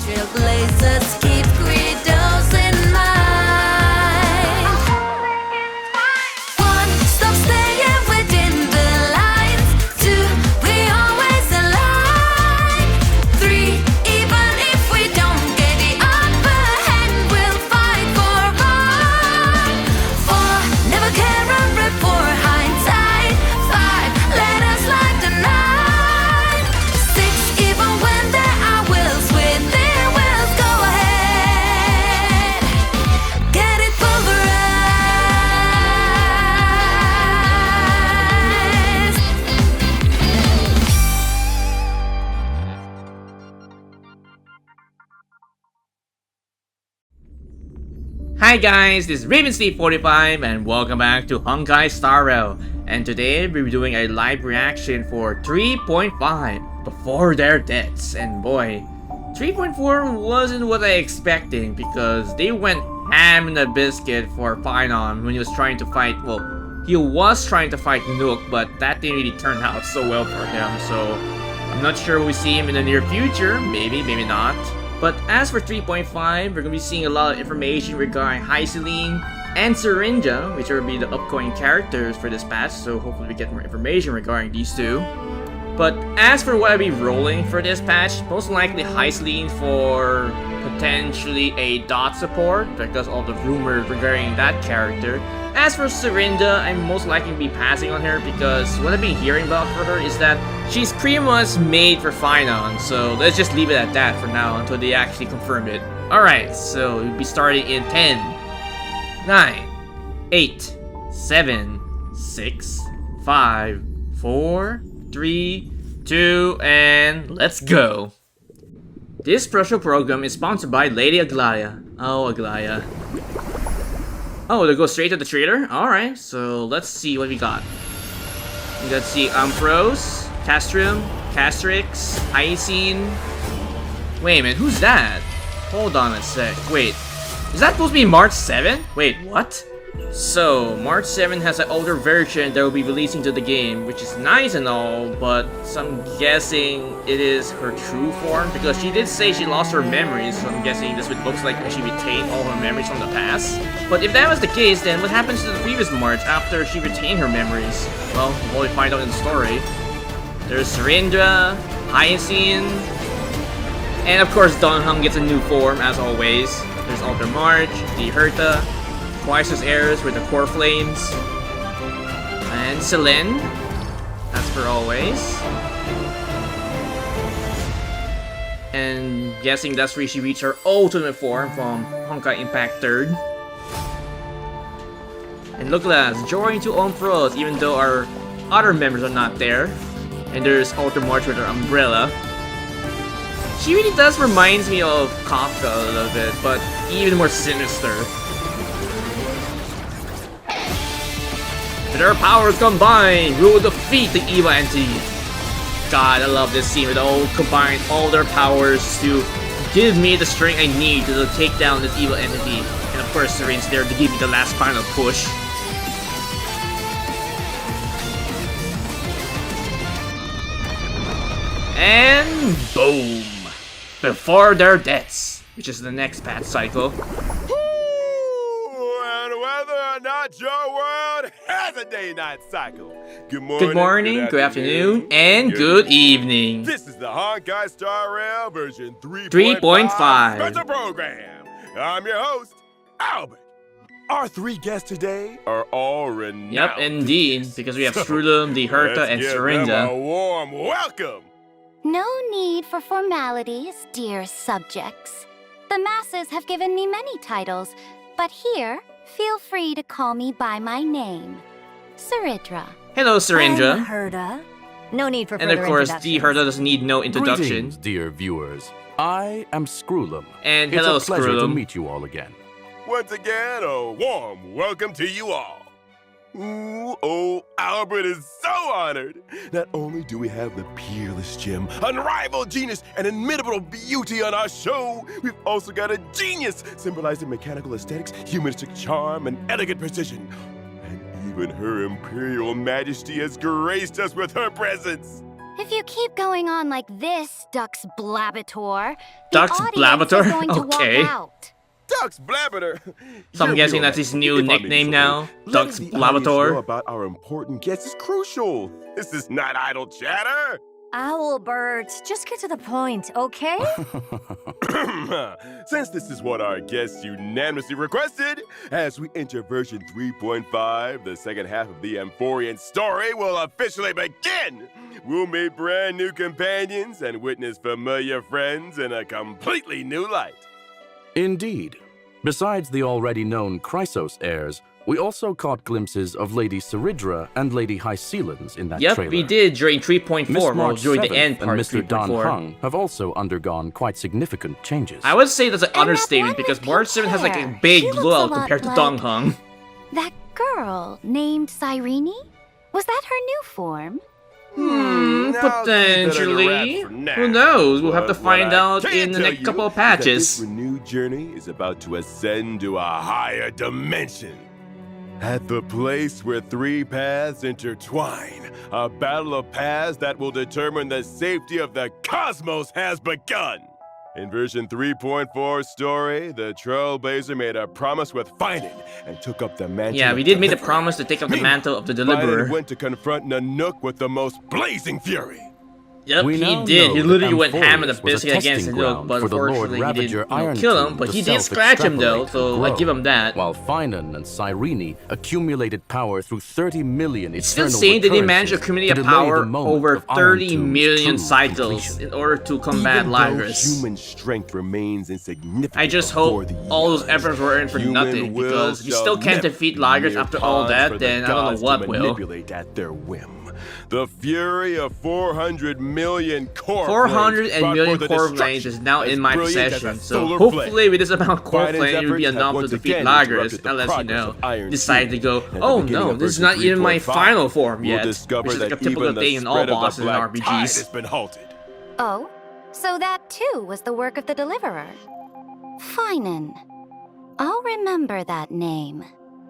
Trailblazers keep credos in mind. One, stop staying within the lines. Two, we always align. Three, even if we don't get the upper hand, we'll fight for right. Four, never care or report hindsight. Five, let us light the night. Six, even when there are wills within wills, go ahead, get it pulverized. Hi guys, this is RavenSteve45 and welcome back to Honkai Star Rail. And today we're doing a live reaction for 3.5 before their deaths. And boy, 3.4 wasn't what I expecting because they went ham in a biscuit for Phynon when he was trying to fight, well, he was trying to fight Nook, but that didn't really turn out so well for him. So I'm not sure we see him in the near future, maybe not. But as for 3.5, we're going to be seeing a lot of information regarding Hyceline and Syringa, which will be the upcoming characters for this patch, so hopefully we get more information regarding these two. But as for what I'll be rolling for this patch, most likely Hyceline for potentially a dot support because of the rumors regarding that character. As for Syringa, I'm most likely be passing on her because what I've been hearing about for her is that she's pretty much made for Phynon, so let's just leave it at that for now until they actually confirm it. Alright, so we'll be starting in 10, 9, 8, 7, 6, 5, 4, 3, 2, and let's go! This special program is sponsored by Lady Aglaia. Oh, Aglaia. Oh, they go straight to the trailer? Alright, so let's see what we got. Let's see Amphoreus, Castrum, Castrix, Hycine. Wait a minute, who's that? Hold on a sec. Wait, is that supposed to be March 7? Wait, what? So, March 7 has an older version that will be releasing to the game, which is nice and all, but I'm guessing it is her true form, because she did say she lost her memories, so I'm guessing this would looks like she retained all her memories from the past. But if that was the case, then what happens to the previous March after she retained her memories? Well, we'll only find out in the story. There's Syringa, Hyacine, and of course Donhung gets a new form, as always. There's Alter March, the Herta, twice as heirs with the core flames, and Selene, as for always. And guessing that's where she reached her ultimate form from Honkai Impact 3rd. And look at that, joining to Amphoreus, even though our other members are not there. And there's Alter March with her umbrella. She really does reminds me of Kafka a little bit, but even more sinister. With our powers combined, we will defeat the evil entity. God, I love this scene where they all combine all their powers to give me the strength I need to take down this evil entity. And of course, Serene's there to give me the last final push. And boom! Before their deaths, which is the next patch cycle. And whether or not your world has a day-night cycle. Good morning, good afternoon, and good evening. This is the Honkai Star Rail version 3.5 special program. I'm your host, Albert. Our three guests today are all renowned. Yep, indeed, because we have Strudum, the Herta, and Let's give Syringa. them a warm welcome. No need for formalities, dear subjects. The masses have given me many titles, but here, feel free to call me by my name, Syringa. Hello, Syringa. Herta. No need for And of course, the Herta doesn't need no introduction. Greetings, dear viewers. I am Screwlum. And hello, It's a pleasure to Screwlum. meet you all again. Once again, a warm welcome to you all. Ooh, oh, Albert is so honored. Not only do we have the peerless gem, unrivaled genius, and inimitable beauty on our show, we've also got a genius symbolizing mechanical aesthetics, humanistic charm, and elegant precision. And even Her Imperial Majesty has graced us with her presence. If you keep going on like this, Dux Blabator, Dux the audience Blabator? is going to Okay. walk out. Dux Blabator! So I'm You're guessing real that's his nice. new If I may nickname say, now, Dux letting the audience know Blabator. about our important guest is crucial. This is not idle chatter. Owlbert, just get to the point, okay? Since this is what our guests unanimously requested, as we enter version 3.5, the second half of the Amphorean story will officially begin. We'll meet brand new companions and witness familiar friends in a completely new light. Indeed. Besides the already known Chrysos heirs, we also caught glimpses of Lady Ceridra and Lady Hycelens in that Yep, trailer. we did during 3.4, Miss well, March during the 7th end part and of Mr. Don 3.4. Hung have also undergone quite significant changes. I would say that's an And that understatement one because with March pink 7 has like a hair. big She looks glow a lot compared to like- Dong Hung. That girl named Cyrene? Was that her new form? Now, keep that under Potentially. wraps for now. Who knows? We'll have to But what find I out can in the tell next you couple of is that This patches. renewed journey is about to ascend to a higher dimension. At the place where three paths intertwine, a battle of paths that will determine the safety of the cosmos has begun. In version 3.4 story, the Trailblazer made a promise with Finan and took up the mantle. Yeah, of we did make a Deliverer. promise to take up the mantle of the Finan Deliverer. went to confront Nanook with the most blazing fury. Yep, We he now did. know He that literally went ham on the Amphoreus was a biscuit against testing Nanook, ground but for the Lord unfortunately he didn't Ravager Iron kill him, Tomb but to he did scratch him though, self-extrapolate so I and give him grow, that. While Finan and Cyrene accumulated power through 30 million It's still eternal saying that they managed to recurrences accumulate to a delay power the moment over of Iron 30 Tomb's million true cycles completion. in order to combat Even though Lyris. human strength remains insignificant. I just before hope the all those Aeons, efforts were in for human nothing, will because if you shall still can't never defeat be Lyris mere after all pawns that, for the then I don't know gods what to will. manipulate at their whim. The fury of 400 million core 400 flames brought million forth a core destruction flames is now as in my brilliant as a possession, so solar hopefully flame. with this amount of core Finance flame, it will be efforts have enough to once defeat again Lyris, interrupted the unless, you progress know, of Iron decide to Tomb. go, At the oh beginning no, of this is version not even my 3.5, final form we'll yet, discover which is like a that typical even the thing in all spread of the bosses in black tide has RPGs. been halted. Oh, so that too was the work of the Deliverer. Finan. I'll remember that name.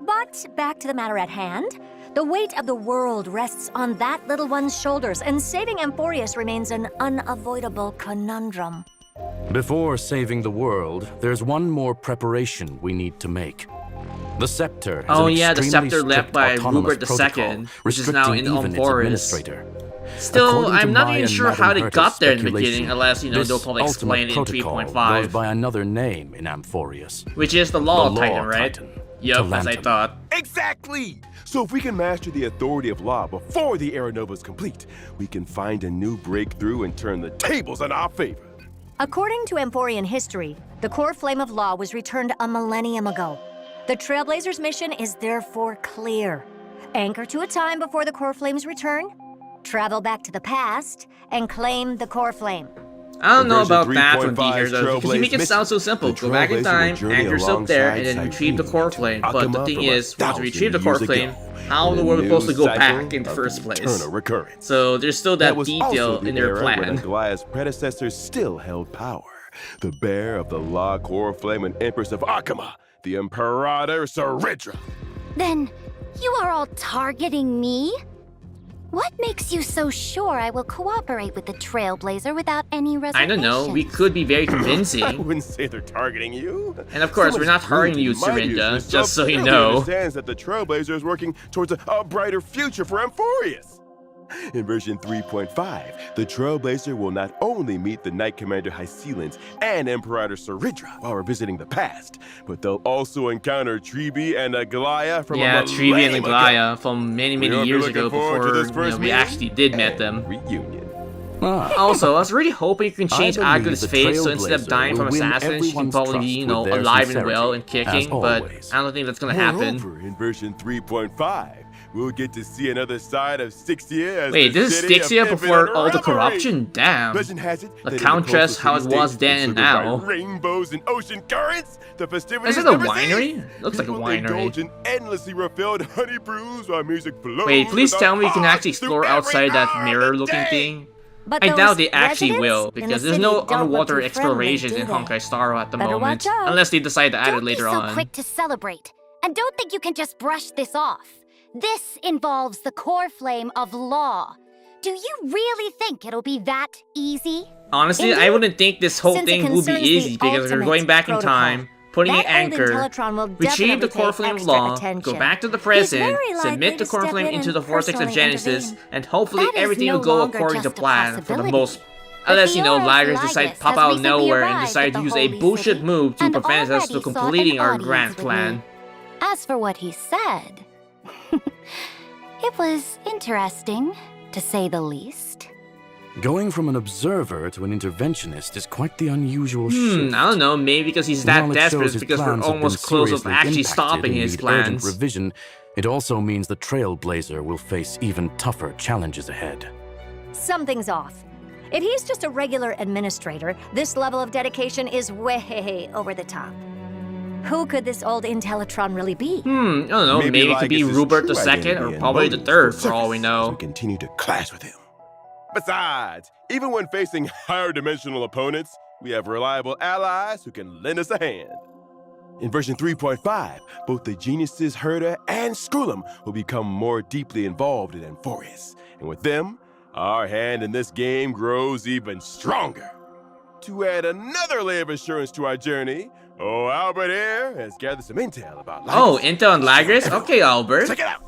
But back to the matter at hand. The weight of the world rests on that little one's shoulders, and saving Amphoreus remains an unavoidable conundrum. Before saving the world, there's one more preparation we need to make. The Scepter is Oh an yeah, the extremely Scepter left strict by autonomous Rupert protocol, II, which is now in restricting even its Amphoreus. administrator. Still, According to I'm not my even and sure how they Madame got Herta's there in the speculation, beginning, unless, you know, this they'll probably ultimate explain it in protocol 3.5. goes by another name in Amphoreus. Which is the Law The Titan, Law right? Titan. Yup, as I Talantum. thought. Exactly! So if we can master the authority of law before the Era Nova is complete, we can find a new breakthrough and turn the tables in our favor. According to Amphorean history, the core flame of law was returned a millennium ago. The Trailblazers' mission is therefore clear. Anchor to a time before the core flame's return, travel back to the past, and claim the core flame. I don't know Version about that one, 3.5 D here, though, because you make it Trailblaze sound so simple. mission. Go back in The Trailblazer time, will journey anchor yourself there, and then alongside retrieve the Cyrene core to flame. But the Akama thing from is, once you 1,000 retrieve the core years flame, ago, how in the a world new supposed to go cycle back in the of first place? eternal recurrence. So there's still that was detail also the in their era when plan. Aglaya's predecessors still held power. The bearer of the law, core flame, and empress of Akama, the Imperator Ceridra. Then, you are all targeting me? What makes you so sure I will cooperate with the Trailblazer without any I reservations? don't know, we could be very I convincing. wouldn't say they're targeting you. And of course, we're not hurting you, Syringa, just so you know. Understands that the Trailblazer is working towards a brighter future for Amphoreus. In version 3.5, the Trailblazer will not only meet the Knight Commander Hycelens and Imperator Ceridra while revisiting the past, but they'll also encounter Tribi and Aglaya from Yeah, a Trivi and millennium ago. Aglaya from many, We many hope you're years looking ago forward to before this first we meeting actually did met and them. Reunion. Also, I was really hoping you can change I believe Agla's the face, so instead of Trailblazer dying from will win assassin, she can everyone's probably be, trust you know, with their alive and well and sincerity, kicking, as but always. I don't think that's gonna happen. Moreover, in version 3.5, we'll get to see another side of Styxia as Wait, the this is city of Styxia before infinite all the revelry. corruption? Damn. Legend has it The that in Countess, coastal how it was city-states then and encircled by now. rainbows and ocean currents, the festivities Is it a never winery? cease. Looks like a People winery. indulge in endlessly refilled honey brews while music flows. Wait, please without tell me we can pause actually explore through every outside that hour of the mirror-looking day. thing. But I those doubt they actually residents will, in the because there's city no don't look underwater too friendly, explorations do in they? Honkai Star Rail at the Better moment, watch out. unless they decide to add Don't it later be so on. quick to celebrate. And don't think you can just brush this off. This involves the core flame of law. Do you really think it'll be that easy? Honestly, I Indeed. wouldn't think this whole Since it thing would be concerns the easy because we're ultimate going back in protocol. time, putting an That old anchor, Intellitron will retrieve the definitely core pay flame of extra law, go attention. back to the He's present, very likely submit the to core step flame in into and the vortex of personally Genesis, intervene. and hopefully That is everything no will go longer according to just a plan for the possibility. most. Unless, Amphoreus Lagers decide to pop has out of recently nowhere and arrived decide at to the use a Holy bullshit City move to and prevent us already to sought an completing our audience grand with me. plan. As for what he said, it was interesting, to say the least. Going from an observer to an interventionist is quite the unusual shift. I don't know, maybe because he's that While it desperate, shows his because we're plans have almost been close of seriously actually impacted stopping and his need urgent plans. revision, it also means the Trailblazer will face even tougher challenges ahead. Something's off. If he's just a regular administrator, this level of dedication is way over the top. Who could this old Intellitron really be? I don't know, maybe it could be Lycus' Rupert true II identity or and probably the motives third will for all we surface as know. We continue to clash with him. Besides, even when facing higher dimensional opponents, we have reliable allies who can lend us a hand. In version 3.5, both the geniuses Herda and Skrulum will become more deeply involved in Amphoreus, and with them, our hand in this game grows even stronger. To add another layer of assurance to our journey, Albert here has gathered some intel about Lycus. Oh, Intel and Lagers? Okay, Albert. Check it out!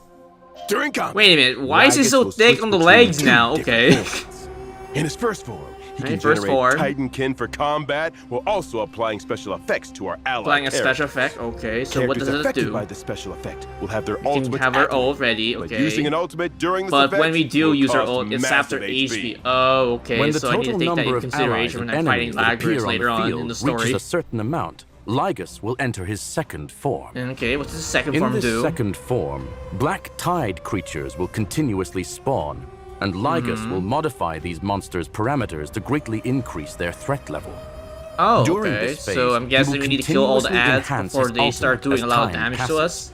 During combat, Wait a minute, why is he Lycus so will thick switch on the between legs two now? different Okay. forms. In his first form, he In can first generate form. Titankin for combat while also applying special effects to our allied Applying a special characters. effect, okay, so what Characters does it affected do? by the special effect will have their We can ultimate have our ult ready, but okay. using an ultimate during this But effect when we do will use our cost ult, it's after massive HP. Oh, okay, When the so I need to total take that number in of consideration when allies I'm and fighting enemies that appear Lagers on later the on field in the reaches story. a certain amount, Lycus will enter his second form. Okay, what's the second In form this do? second form, black tide creatures will continuously spawn, and Lycus will modify these monsters' parameters to greatly increase their threat level. Oh, During okay, this phase, so I'm he guessing will we need to kill all the continuously ads enhance before his they start ultimate doing as a lot of time damage to passes. us.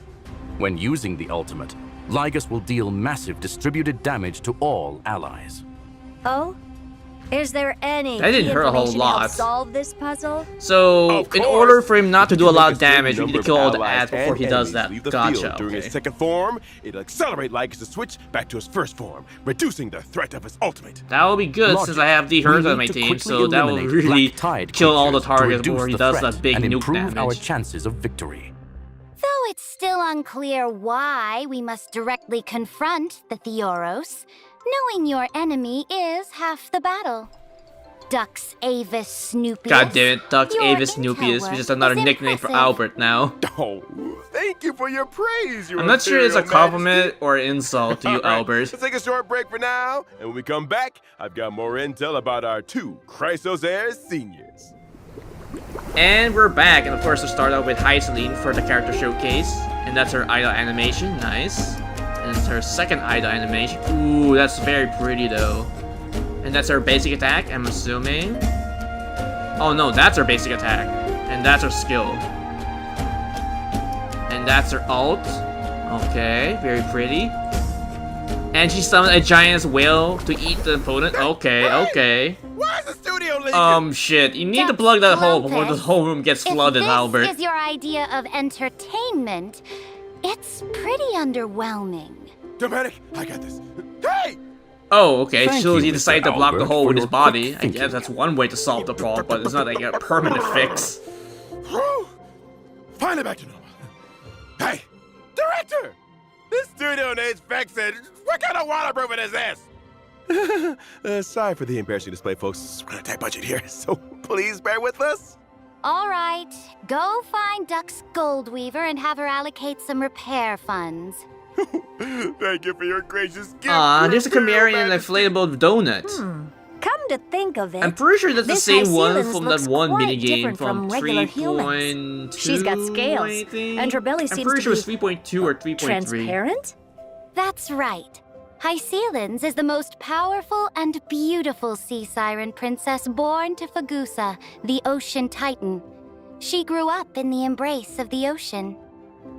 When using the ultimate, Lycus will deal massive distributed damage to all allies. Oh? Is there any That didn't key hurt a whole information to help lot. solve this puzzle? So, Of in course. order for him not to He do a can lot make of certain damage, we need number to of kill all the allies ads before and he does enemies that. leave the Gotcha, field. During okay. his second form, it'll accelerate Lycus' switch back to his first form, reducing the threat of his ultimate. That will be good Logic. since I have the We Herds on need my to team, quickly so that will eliminate really black tide kill all the creatures to targets reduce before he the does threat that big and nuke improve our damage. chances of victory. Though it's still unclear why we must directly confront the Theoros, knowing your enemy is half the battle. Dux Avis Snoopius. God damn it, Dux Your Avis intel Snoopius, work which is another is nickname for impressive. Albert now. Oh, thank you for your praise, Your I'm not sure it's a Imperial compliment Majesty. or an insult to you, All right, Albert. Let's take a short break for now, and when we come back, I've got more intel about our two Chrysos heirs seniors. And we're back, and of course we start out with Hyceline for the character showcase. And that's her idol animation, nice. And it's her second idol animation. Ooh, that's very pretty though. And that's her basic attack, I'm assuming. Oh no, that's her basic attack. And that's her skill. And that's her ult. Okay, very pretty. And she summoned a giant whale to eat the opponent. Okay, okay. Why is the studio leaking? Shit. You need to plug that hole before the Lopez, whole room gets flooded, if Albert. this is your idea of entertainment, it's pretty underwhelming. Dramatic, I got this. Hey! Oh, okay. Thank So you, he Mr. decided to block the Albert, hole for with his your body. quick I guess thinking. that's one way to solve the problem, but it's not like a permanent fix. Whew. Finally back to normal. Hey, director! This studio needs fixing. What kind of waterproofing is this? Sorry for the embarrassing display, folks. We're on a tight budget here, so please bear with us. All right, go find Dux Goldweaver and have her allocate some repair funds. Thank you for your gracious gift. Ah, Your there's a Imperial Chimerian and Majesty. inflatable donut. Come to think of it, I'm pretty sure that's the this same one Hycelin's from that looks one quite minigame different from from regular humans. 3.2. She's got scales, I think? and her belly I'm seems pretty to sure it's be 3.2 or 3.3. transparent? That's right. Hycelin's is the most powerful and beautiful sea siren princess born to Fagusa, the ocean titan. She grew up in the embrace of the ocean.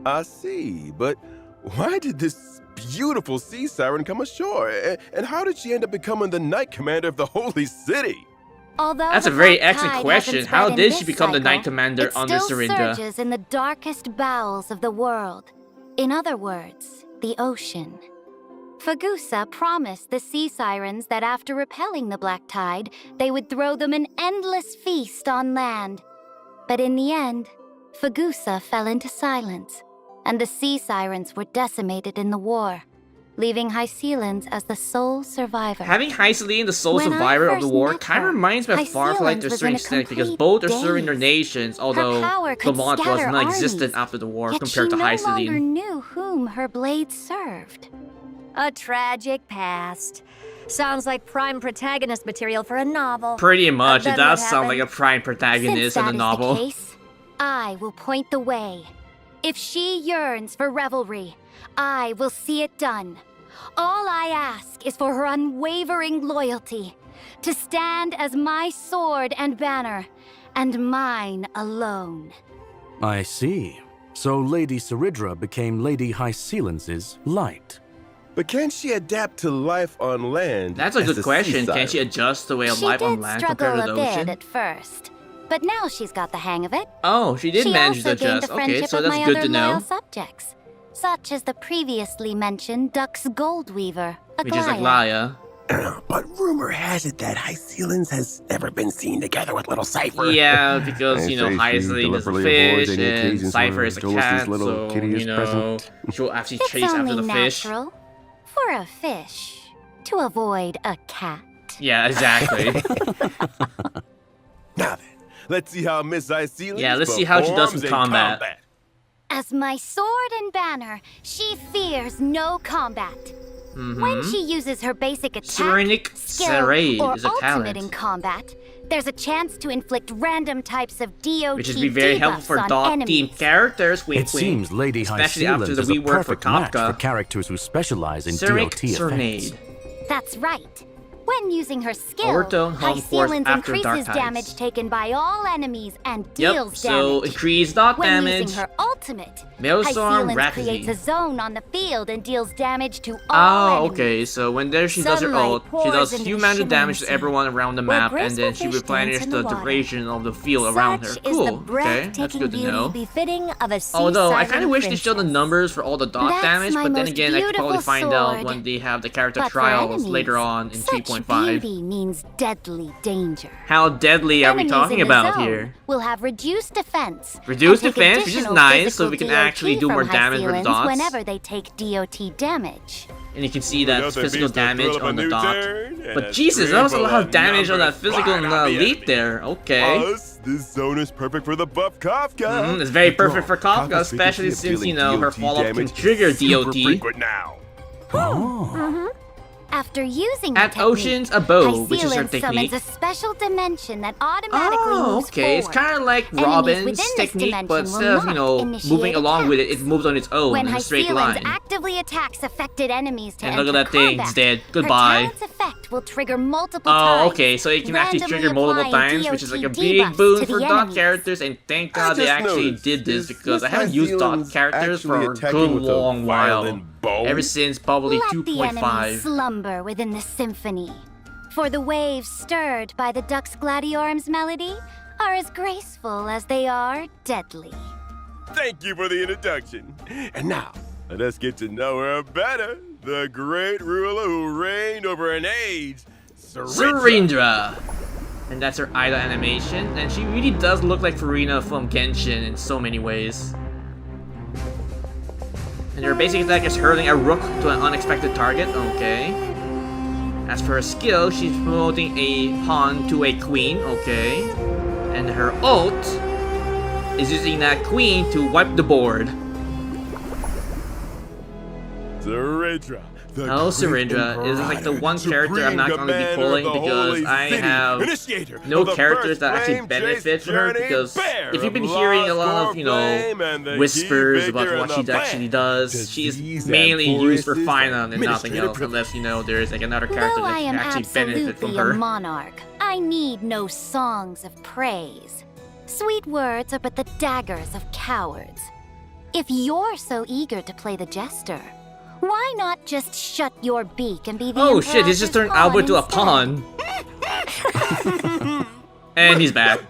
I see, but why did this beautiful sea siren come ashore? And how did she end up becoming the Knight Commander of the Holy City? Although That's the a very black excellent tide question. hasn't How spread in did she this become the cycle, Knight Commander it under still Serinda? surges in the darkest bowels of the world. In other words, the ocean. Fagusa promised the sea sirens that after repelling the black tide, they would throw them an endless feast on land. But in the end, Fagusa fell into silence, and the sea sirens were decimated in the war, leaving Hycealans as the sole survivor. Having Hyceline, the sole When I survivor of the first war, met kind of her, reminds me of Farflight to a Hycealans was certain in a extent because complete both are serving their daze. nations, although power could Clement was scatter non-existent armies, after the war Yet compared to she no longer Hyceline. knew whom her blade served. A tragic past. Sounds like prime protagonist material for a novel. Pretty much, it Then what does sound like a happened? prime Since protagonist in that a is novel. the case, I will point the way. If she yearns for revelry, I will see it done. All I ask is for her unwavering loyalty, to stand as my sword and banner, and mine alone. I see. So Lady Saridra became Lady Hycealans' light. But can she adapt to life on land? That's a as good question. sea Can she siren? adjust the way of She life on did land compared struggle to a the ocean? bit at first, but now she's got the hang of it. Oh, she did She manage to also gained adjust. the Okay, friendship so of that's my good other to know. loyal subjects, such as the previously mentioned Dux Goldweaver, Which is Aglaya. Aglaya. But rumor has it that Hycealans has never been seen together with little Cypher. Yeah, because, you know, I say she Hyceline is a deliberately avoids fish, any and occasions Cypher where is a Dolus' cat, little so, kitty is you know, present. she'll actually It's chase after only the fish. natural for a fish to avoid a cat. Yeah, exactly. Now then, let's see how Miss Hycealans Yeah, let's see how she does performs in in combat. As my sword and banner, she fears no combat. When she uses her basic attack, Serenic skill, Serade or is a ultimate talent. in combat, there's a chance to inflict random types of DOT Which would be very helpful debuffs for on dot enemies. team characters, wink It seems Lady Especially after Hycealans the is a rework for perfect match Kafka. for characters who specialize in Serenic DOT effects. Serenade. That's right. When using her skill, Overtone Home Force Hycealans after Dark increases Tides. damage taken by all enemies and Yep, deals so damage. increase dot When damage. using her ultimate, Maelstrom Hycealans creates a Rapidly. zone on the field and deals damage to all Oh, enemies. okay, so when there she does her Sunlight ult, she pours does into the huge amount of damage to shimmering everyone around the where map, and graceful then she fish replenishes dance in the the water. duration of the field around her. Such is Cool, the okay, that's breathtaking good to beauty know. befitting of a sea Although, I siren kind of wish they showed the princess. numbers for all the dot That's damage, my but then most again, I could probably beautiful find out sword. when they have the character But for trials enemies, later on in such 3.5. beauty means deadly danger. How deadly are we Enemies talking in the about zone here? will have reduced defense. Reduced and take defense, which is additional nice, so we physical can actually DOT do more from damage with the Hycealans dots. whenever they take DOT damage. And you can see that Nothing physical beats the thrill damage of a on the new dot. turn and But a Jesus, that was a triple lot of damage on that numbers physical flying on the elite enemy. there. Okay. Plus, this zone is perfect for the buff Kafka. It's very After all, perfect for Kafka, Kafka's especially frequency of since, you dealing know, her DOT follow-up can damage trigger is super DOT. frequent now. Oh. After using the At technique, Ocean's Abode, which is her Hycealans technique. summons a special dimension that automatically Oh, moves okay. It's forward. kind of like Enemies Robin's within this technique, dimension but will instead of, you not know, initiate moving along with it, attacks. it moves on its own When in a straight Hycealans line. actively attacks affected enemies to And enter look at that thing, combat, it's dead. her Goodbye. talent's effect will trigger multiple times. Oh, okay, so it can actually randomly trigger multiple applying times, which is like a DOT big debuffs boon to for the dot enemies. characters, and thank I God they just actually noticed, did this, is because I Miss haven't used dot Hycealans characters for actually a attacking good with a long while. violent bow? Ever since probably Let the enemy 2.5. slumber within the symphony. For the waves stirred by the Dux Gladiorum's melody are as graceful as they are deadly. Thank you for the introduction. And now, let us get to know her better. The great ruler who reigned over an age, Serindra! And that's her idol animation, and she really does look like Farina from Genshin in so many ways. And her basic attack is hurling a rook to an unexpected target, okay. As for her skill, she's promoting a pawn to a queen, okay. And her ult is using that queen to wipe the board. Serindra. Oh, Serindra is like the one character I'm not going to be pulling because I have no characters that actually benefit from her, because if you've been hearing a lot of, you know, whispers about what she actually does, she's mainly used for final and nothing else, unless, you know, there's like another character Though that I can am actually benefit from absolutely a her. monarch, I need no songs of praise. Sweet words are but the daggers of cowards. If you're so eager to play the jester, why not just shut your beak and be the Oh shit, he's just Imperator's turned Albert to a pawn pawn. And he's back.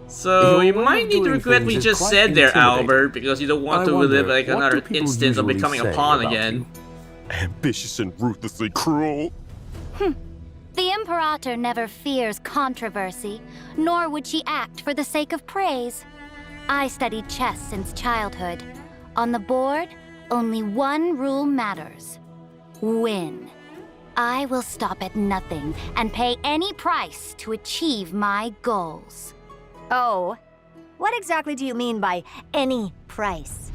So Your you way might of need to doing regret what things you is just quite said there, intimidating. Albert, because you don't want I to wonder, relive like what another do people instance of usually becoming a say pawn about again. you? ambitious and ruthlessly cruel. The Imperator never fears controversy, nor would she act for the sake of praise. I studied chess since childhood. On the board, only one rule matters: win. I will stop at nothing and pay any price to achieve my goals. Oh, what exactly do you mean by any price?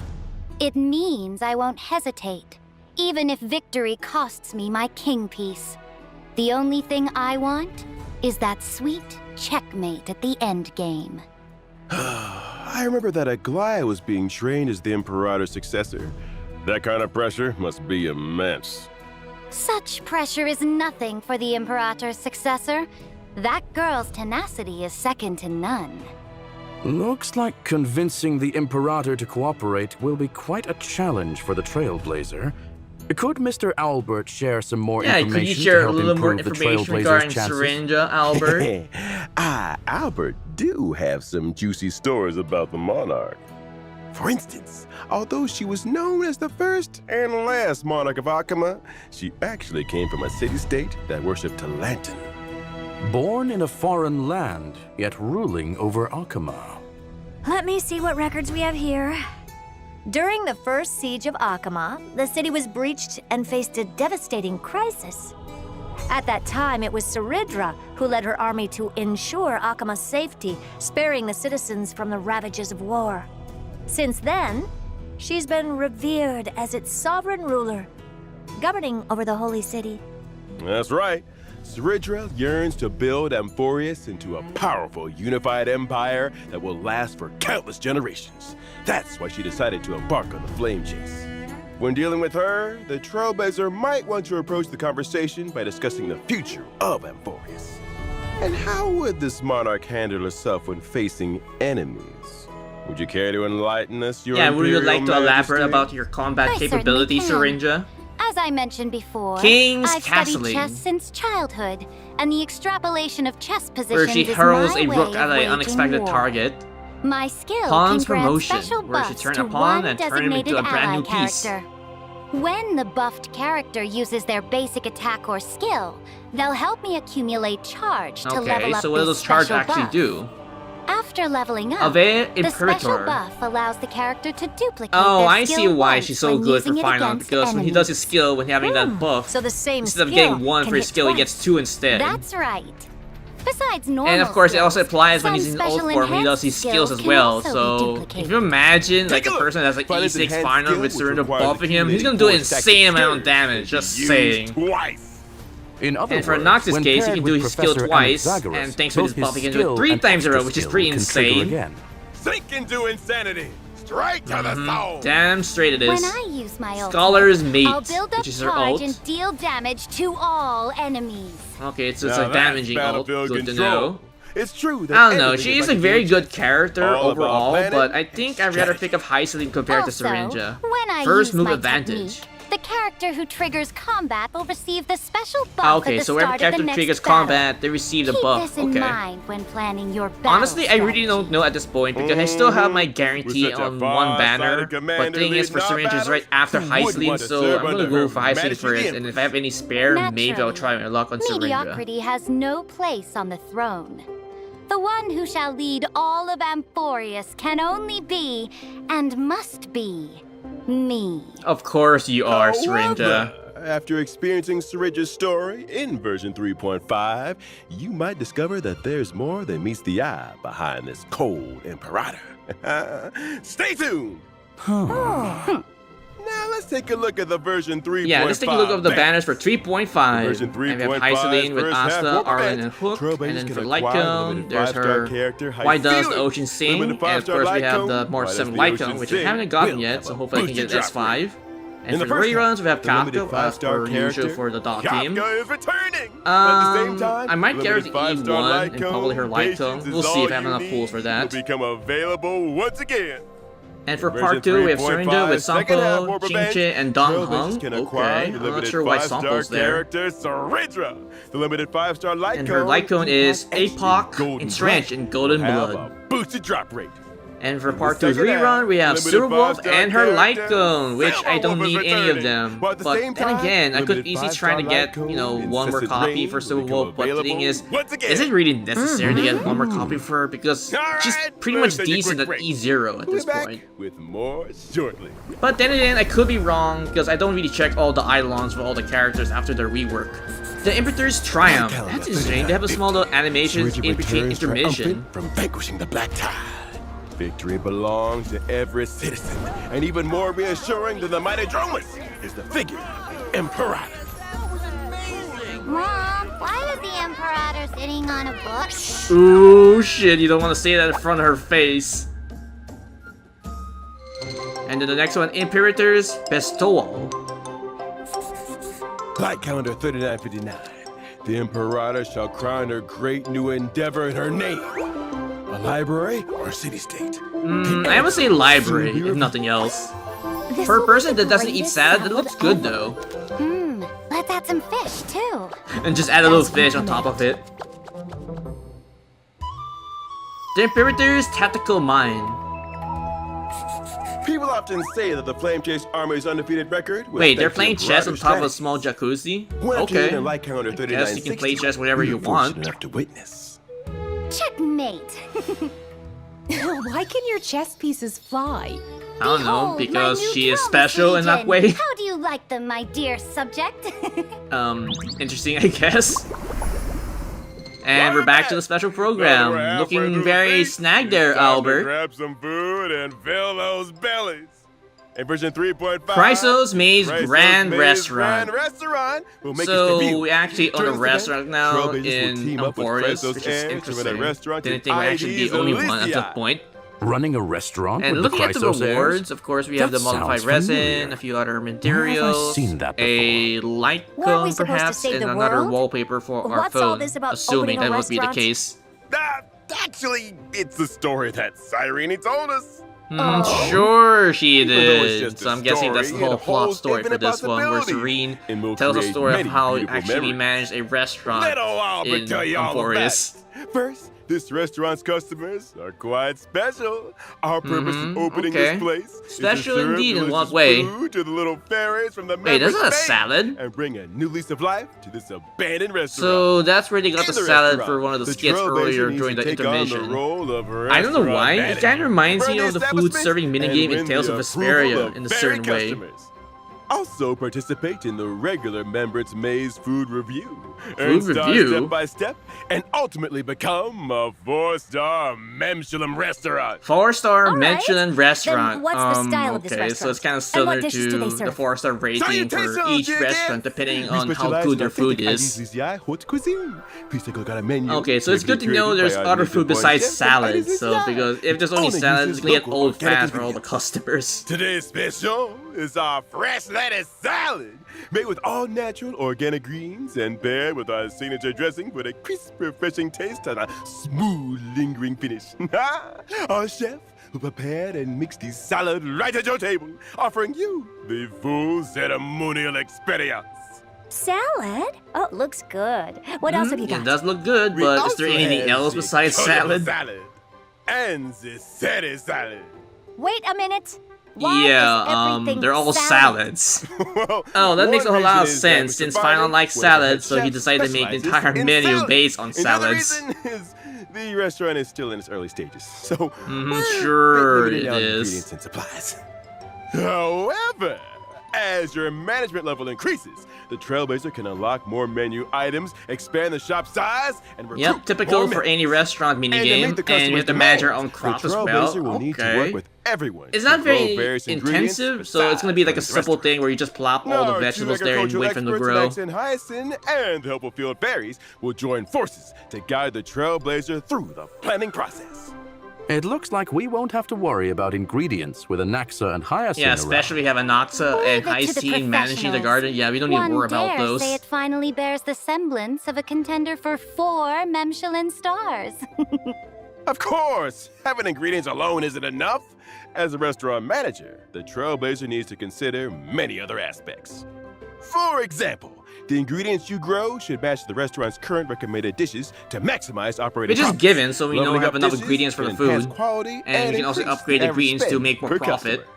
It means I won't hesitate, even if victory costs me my king piece. The only thing I want is that sweet checkmate at the end game. I remember that Aglaya was being trained as the Imperator's successor. That kind of pressure must be immense. Such pressure is nothing for the Imperator's successor. That girl's tenacity is second to none. Looks like convincing the Imperator to cooperate will be quite a challenge for the Trailblazer. Could Mr. Albert share some more information could you share to a help little more improve the information Trailblazer's regarding chances? Syringa, Albert? Albert do have some juicy stories about the monarch. For instance, although she was known as the first and last monarch of Akama, she actually came from a city-state that worshipped Talantin. Born in a foreign land, yet ruling over Akama. Let me see what records we have here. During the first siege of Akama, the city was breached and faced a devastating crisis. At that time, it was Saridra who led her army to ensure Akama's safety, sparing the citizens from the ravages of war. Since then, she's been revered as its sovereign ruler, governing over the holy city. That's right. Saridra yearns to build Amphoreus into a powerful, unified empire that will last for countless generations. That's why she decided to embark on the flame chase. When dealing with her, the Trailblazer might want to approach the conversation by discussing the future of Amphoreus. And how would this monarch handle herself when facing enemies? Would you care to enlighten us, Your Yeah, would you Imperial like to elaborate Majesty? about your combat I certainly capabilities, can. Syringa? As I mentioned before, King's I've studied castling. chess since childhood, and the extrapolation of chess positions Where she is hurls my a way rook of at an waging unexpected war. target. My skill Pawn's can grant promotion, special where she buffs turn to a pawn one and turn him into designated a brand new ally piece. character. When the buffed character uses their basic attack or skill, they'll help me accumulate charge to level Okay, up so what does this those charge special actually buff. do? After leveling up, Ave the special Imperator. buff allows the character to duplicate Oh, their I see skill why once she's so when good for using it final, against because when he does his enemies. skill, when having that buff, So the same instead of skill getting one can for his hit skill, he twice. gets two instead. That's right. Besides normal And of course, it also skills, applies when some he's in old special form, when he does enhanced his skills as can well. also be So, duplicated. if you imagine, like, Take a a look. person that's like Find his E6 enhanced final skill, with which Surrender requires buffing him, he's gonna accumulating do 4 stacks of insane amount of stirring damage, just used saying. Twice. In other And for words, Nox's when case, he paired can do with his skill Professor twice, Anaxagoras, and thanks to both his buff, he can do it skill 3 and times in a row, extra which is skill pretty can trigger insane. again. Sink into insanity. Straight to the soul. Damn straight it is. When I use my ult, Scholar's Mate, I'll build up which is her charge ult. and deal damage to all enemies. Okay, so it's Now like that's damaging ult. battlefield Good to control. know. It's true that I don't know, everything she is is a like very game good chess. character All about overall, planning but I and think I'd rather strategy. pick up Hyceline compared to Also, Syringa. when I First use move my advantage. technique, the character who triggers combat will receive the special buff Okay, at the so whenever start of the character next triggers battle. combat, they receive the Keep buff. this in Okay. mind when planning your battle Honestly, I really don't strategy. know at this point because I still have my With guarantee such a on one far-sighted banner. But commander thing is, for leading our Syringa is right battles, after who wouldn't Hyceline, want to so serve I'm gonna under go her for Hyceline Majesty the first, and Empress? if I have any spare, maybe I'll Naturally, try my luck on Syringa. Mediocrity has no place on the throne. The one who shall lead all of Amphoreus can only be, and must be, me. Of course you are, However, Syringa. After experiencing Syringa's story in version 3.5, you might discover that there's more than meets the eye behind this cold Imperator. Stay tuned! Now let's take a look at the version 3.5. Yeah, let's take a look at the banners for 3.5. Version And we have 3.5 Hyceline with first half Asta, will Arlen, prevent and Hook. Trailblazers And then can for acquire Lycone, limited there's 5-star her character, Why Does the Hyceline. Ocean Sing? Limited And of 5-star course we have Lycone. the more Why 7 Does the Ocean Lycone, which I Sing? haven't gotten Will yet, have so a hopefully I can boosted get S5. drop And In for the first reruns, we have the limited Kafka, 5-star for usual character, for the dot team. Kafka is returning. But at the same time, I might get her to limited E1 5-star and probably her Lycone, Lycone. patience We'll is see if all I have you enough need, pools for that. will become available once again. And for Version part 2, we have 3.5, Syringa with second half Sampo, more revenge. Chinche, and Dong Trailblazers Hung. can Okay, acquire the I'm not limited sure why 5-star Sampo's there. character Saridra. The limited 5-star Lycone. And her Lycone is has APOC golden entrenched blood, in golden will have blood. a boosted drop rate. And for part The 2 second rerun, half, we have limited Super Wolf five-star and her light character, cone, which I don't Silver Wolf need is any of returning. them. But at the But same then time, again, I could limited easily five-star try to get, light cone, you know, one more incessant copy rain for Super will Wolf. But the thing is, once again. is it really necessary to get one more copy for her? Because Alright, she's pretty let's much take a decent quick at break. E0 at We'll this be back point. with more shortly. But then again, I could be wrong, because I don't really check all the Eidolons for all the characters after their rework. The Imperator's Triumph. That's interesting. They have a small little animation in between intermission. From vanquishing the Black Tide. Victory belongs to every citizen, and even more reassuring than the mighty Dromus is the figure of the Imperator. Mom, why is the Imperator sitting on a book? Ooh, shit, you don't want to say that in front of her face. And then the next one, Imperator's Bestowal. Light calendar 3959. The Imperator shall crown her great new endeavor in her name. A library or city-state? I would say library, if nothing else. For a person that doesn't eat salad, it looks good though. Let's add some fish, too. And just add a little fish on top of it. The Imperator's Tactical Mind. People often say that the Flame Chase Army's undefeated record was Wait, they're thanks to playing the chess on Imperator's top of a strategy. small jacuzzi? When Okay. in Light calendar I guess you can play 3960, chess whenever we you were fortunate want. enough to witness. Checkmate. Why can your chess pieces fly? I don't know, Behold, my because new she is Trailblazer special in that Legion. way. How do you like them, my dear subject? Interesting, I guess. And we're back to the special program. Looking very snagged there, Albert. Grab some food and fill those bellies. In version 3.5, Chrysos Maze Chrysos Grand Maze Restaurant. Grand Restaurant will make its So debut. we actually own a During this restaurant event, now Trailblazers will in team up with Amphoreus, Chrysos which is and to run a interesting. restaurant Didn't in think we actually be ID's the only one at Elysia. that point. Running a restaurant And with looking the at the Chrysos heirs? rewards, of course, we have That the modified sounds resin, familiar. a few other Where have I materials, seen that a light Weren't we cone supposed to perhaps, save and the another world? wallpaper for our What's all phone, this about assuming opening a that would be the restaurant? case. Actually, it's the story that Cyrene told us. Sure she Even though it's did. just a So I'm guessing that's the story, whole it plot holds story for infinite this one, where possibility Serene and will tells a create story of many how he beautiful actually memories. managed a restaurant Little Albert in tell you all about Amphoreus. it. First, this restaurant's customers are quite special. Our purpose in opening okay. this place Special is to serve indeed, in delicious what way? food to the little fairies from the Wait, that's members' not a base salad. and bring a new lease of life to this abandoned restaurant. So that's where they got In the the salad restaurant, for one of the the skits Trailblazer earlier needs during to the take on intermission. role of I don't know restaurant why, it manager. kind of reminds Run me the of the food establishment serving and minigame win in Tales the of approval Vesperia of in a fairy certain way. customers. Also participate in the regular Members Maze food review. Food review? Step by step, and ultimately become a 4-star Michelin restaurant. 4-star All right. Michelin restaurant. Then what's the style of this Okay, so it's restaurant? kind of And similar what dishes do they to the serve? 4-star rating for Salutations, each dear restaurant, guests. depending We on how specialize good in their food authentic is. Aeons haute cuisine. Please take a look at our menu. Okay, so it's good to know Created there's by our other native food born besides chefs from salads. So Aeons. because if there's only Only salads, uses it's gonna get local old organic fast for all the ingredients. customers. Today's special is our fresh lettuce salad, made with all natural organic greens and paired with our signature dressing for a crisp, refreshing taste and a smooth, lingering finish. Our chef who prepared and mixed the salad right at your table, offering you the full ceremonial experience. Salad? Oh, looks good. What else have you It got? does look good, We but is also there anything have else the besides tomato salad? and the seri salad. Wait a minute. Why is Yeah, everything they're all salad? salads. Well, Oh, that makes a one whole lot of reason is that sense, Mr. since Barney Final likes was the head salads, so he chef decided to make the specializes entire in menu salad. based on And the other salads. reason is the restaurant is still in its early stages, so Sure limited it on is. ingredients and supplies. However, as your management level increases, the Trailblazer can unlock more menu items, expand the shop size, and recruit Yep, typical more for men. any restaurant And to minigame, meet the and you customer's have to manage your demands, own crop the as Trailblazer well. will need to Okay. work with everyone. It's to not grow very various ingredients intensive, so it's gonna be like a besides simple the thing where you just plop all the Our vegetables two there and wait for them to grow. experts, Alex and Hyacinth, and the helpful field fairies will join forces to guide the Trailblazer through the planning process. It looks like we won't have to worry about ingredients with Anaxa and Hyacinth Yeah, around. especially we have Anaxa and Leave it to the Hyacinth managing the professionals. garden. Yeah, we don't need to One worry about dare those. say it finally bears the semblance of a contender for 4 Michelin stars. Of course, having ingredients alone isn't enough. As a restaurant manager, the Trailblazer needs to consider many other aspects. For example, The ingredients you grow should match the restaurant's current recommended dishes to maximize operating Which is profits. given, so we know we Leveling have up enough dishes ingredients for the can enhance food. quality And we can also increase upgrade the average ingredients to spend make more per profit. customer.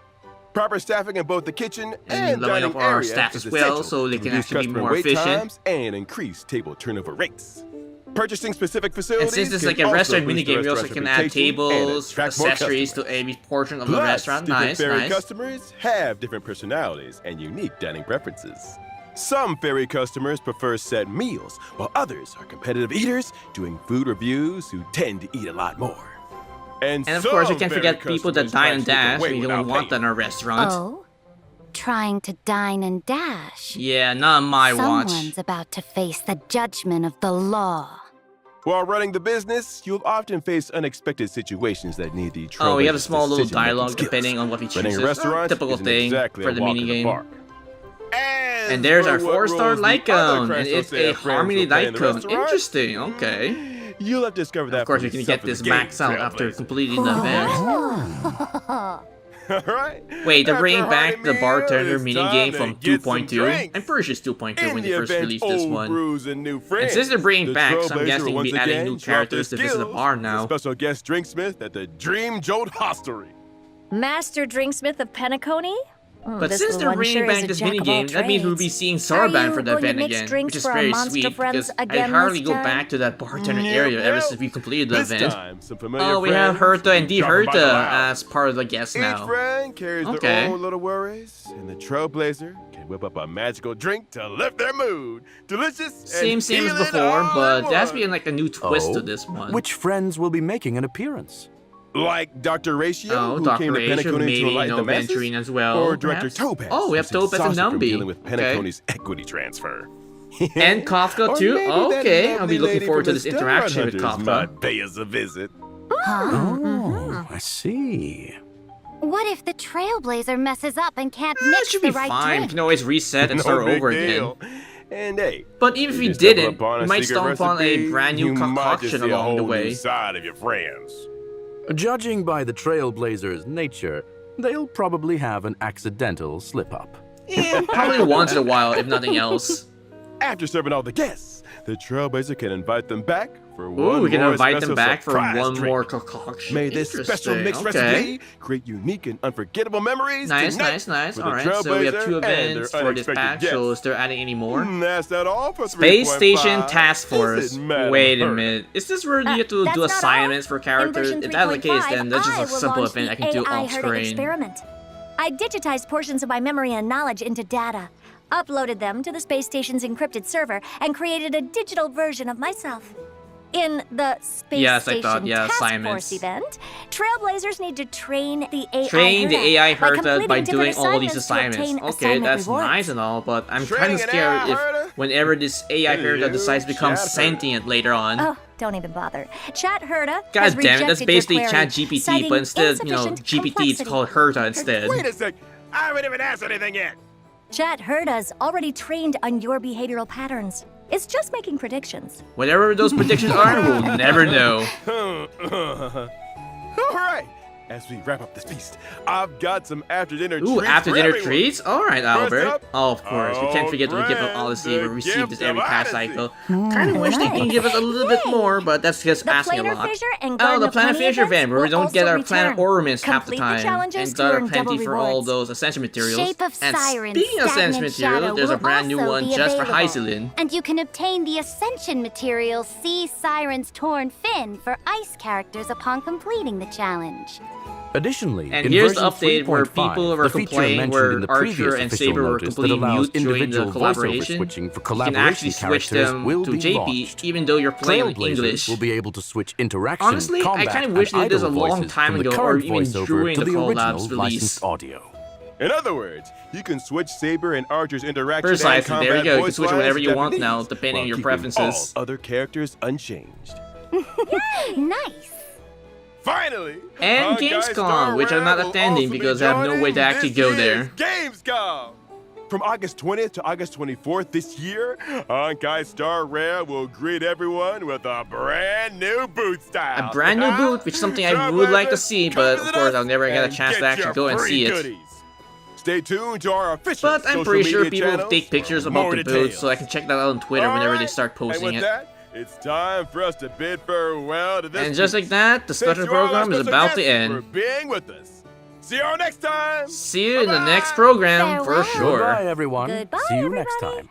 Proper staffing in both the kitchen And and leveling dining up our area staff is as well, essential so they to can reduce actually be customer more wait efficient. times and increase table turnover rates. Purchasing specific facilities. And since it's can like a also restaurant boost the minigame, we also restaurant's can add reputation and tables, attract more accessories to customers. every portion of the Plus, restaurant. different Nice, ferry nice. customers have different personalities and unique dining preferences. Some ferry customers prefer set meals, while others are competitive eaters doing food reviews who tend to eat a lot more. And of course, we some can't ferry forget people that customers dine and might slip dash. away We without don't want that in paying. our restaurant. Oh? Trying to dine and dash? Yeah, not on my watch. Someone's about to face the judgment of the law. While running the business, you'll often face unexpected situations that need the Oh, we have a Trailblazers' small little decision-making dialogue skills. depending on what we Running a choose. restaurant Typical isn't thing exactly for a the walk in the minigame. park. As And there's for our what 4-star roles the other Lycone, and Crystal it's a Sand friends Harmony will play in the Lycone. restaurant, Interesting, okay. You'll have to discover that Of course, for we can yourself get in this the max game, out after Trailblazer. completing the event. Alright? Wait, they're After bringing a back hearty the meal, bartender it's minigame time from to get some 2.2. drinks. I'm pretty sure it's 2.2 In when the they first event released this old one. brews and new friends, And since they're bringing the back, so I'm Trailblazer guessing we'll once be adding again new drop their characters to visit the skills bar as now. a special guest drinksmith at the Dream Jolt Hostelry. Master Drinksmith of Penacony? But This since little they're one bringing sure is back a this jack of all minigame, that means we'll be trades. seeing Are Sarban you for that going to event mix again, drinks which is for our very monster sweet friends because I again hardly this go time? back to that bartender area ever since we completed the This event. time, some familiar Oh, we have friends Herta and D. drop 'em by the Herta lounge. as part of the guests Each now. friend carries Okay. their own little worries, and the Trailblazer can whip up a magical drink to lift their mood. Delicious Same and as heal it before, all but in there has to one. be like a new twist to Oh? this one. Which friends will be making an appearance? Like Dr. Ratio, Oh, who Dr. came to Ratio, Penacony maybe, to enlighten the masses, Venturine as well, or Director perhaps? Topaz. Oh, we have who's Topaz and exhausted from Numby. dealing with Okay. Penacony's equity transfer. And Kafka Or too? maybe that Okay, I'll lovely be looking lady forward to from this the interaction with Stellaron Hunters Kafka. might pay us a visit. Oh, I see. What if the Trailblazer messes up and can't It mix should the be right fine. We drink? can always reset and No start big over deal. again. And hey, But even if you we stumble didn't, upon we a might secret stumble upon a recipe, brand new you might just concoction see a along the whole new way. side of your friends. Judging by the Trailblazers' nature, they'll probably have an accidental slip-up. Yeah, probably once in a while, if nothing else. After serving all the guests, the Trailblazer can invite them back for Ooh, one we can more invite them special back for surprise one drink. more concoction. May this special Interesting, mixed okay. recipe create unique and unforgettable memories Nice, tonight nice, nice. for the Alright, so we have Trailblazer 2 and their events for this unexpected pack, guests. so is there adding any more? That's that all for Space 3.5. Station Task Force. Is it Madam Wait a Hurt? minute. Is this where you have to That's do not all. assignments for characters? In version If that's the case, 3.5, then that's I just a will simple launch event the I can do AI off Herta screen. experiment. I digitized portions of my memory and knowledge into data, uploaded them to the space station's encrypted server, and created a digital version of myself. In the Space Yes, I Station thought, yeah, Task assignments. Force event, Trailblazers need to train the AI Train the AI Herta completing by different doing all these to assignments. obtain Okay, assignment that's rewards. nice and all, but I'm kind Training of an scared AI if Herta? whenever this AI Herta Hello, decides to become Chat Herta. sentient later on. Oh, don't even bother. Chat Herta God has damn it, that's rejected basically your query, ChatGPT, citing but instead, you know, insufficient GPT, it's complexity. called Herta instead. Wait a sec. I haven't even asked anything yet. Chat Herta's already trained on your behavioral patterns. It's just making predictions. Whatever those predictions are, we'll never know. All right. As we wrap up this feast, I've got some after-dinner Ooh, treats after for dinner everyone. treats? Alright, Albert. up, Oh, of course. We can't forget the gift of Odyssey. We receive this every past cycle. Kind of wish they can give us a little bit more, but that's just The asking a Planar lot. Fissure and Oh, Garden the of Planet Plenty Fisher events event, where we will don't get also our planet return. ornaments half the Complete the time. challenges And to got earn plenty double for all rewards. those ascension materials. Shape of And Siren, speaking of ascension Stagnant material, Shadow there's a will brand new also one be just for available. Hyzelin. And you can obtain the Ascension material See Siren's Torn Fin for ice characters upon completing the challenge. Additionally, And in here's the version update where 3.5, people were the feature complaining mentioned where in the Archer previous and official Saber were notice that completely allows mute during the individual voiceover collaboration. switching for You can collaboration actually switch characters them will to be JP, launched. even though you're playing in Trailblazers English. will be able to switch interaction, Honestly, I combat, kind of wish they and did this a idle long voices time from the ago, or current even voiceover during to the the collab's original release. licensed audio. In other words, you can switch Saber and Archer's interaction Precisely, and combat there you go. You can voice switch whatever lines you want Japanese, now, depending while on your keeping preferences. all other characters unchanged. Nice. Finally! And Honkai Gamescom, Star which I'm not Rail will attending also be because I have no joining way to actually this go year's there. Gamescom! From August 20th to August 24th this year, Honkai Star Rail will greet everyone with a brand new boot style. A brand new booth, which is something I would like to see, but of course I'll never get a chance to actually go and see it. Stay tuned to our official But I'm social pretty sure media people channels take pictures for about more the details. booth, so I can check that out on Twitter All whenever they right, start posting and with it. that, it's time for us to bid farewell to this And just week. like that, the Thank special you all, our program is special about to guests, end. for being with us. See you all next time. See you in the Bye-bye. next program for Farewell. sure. Goodbye, everyone. Goodbye, See you next everybody. time.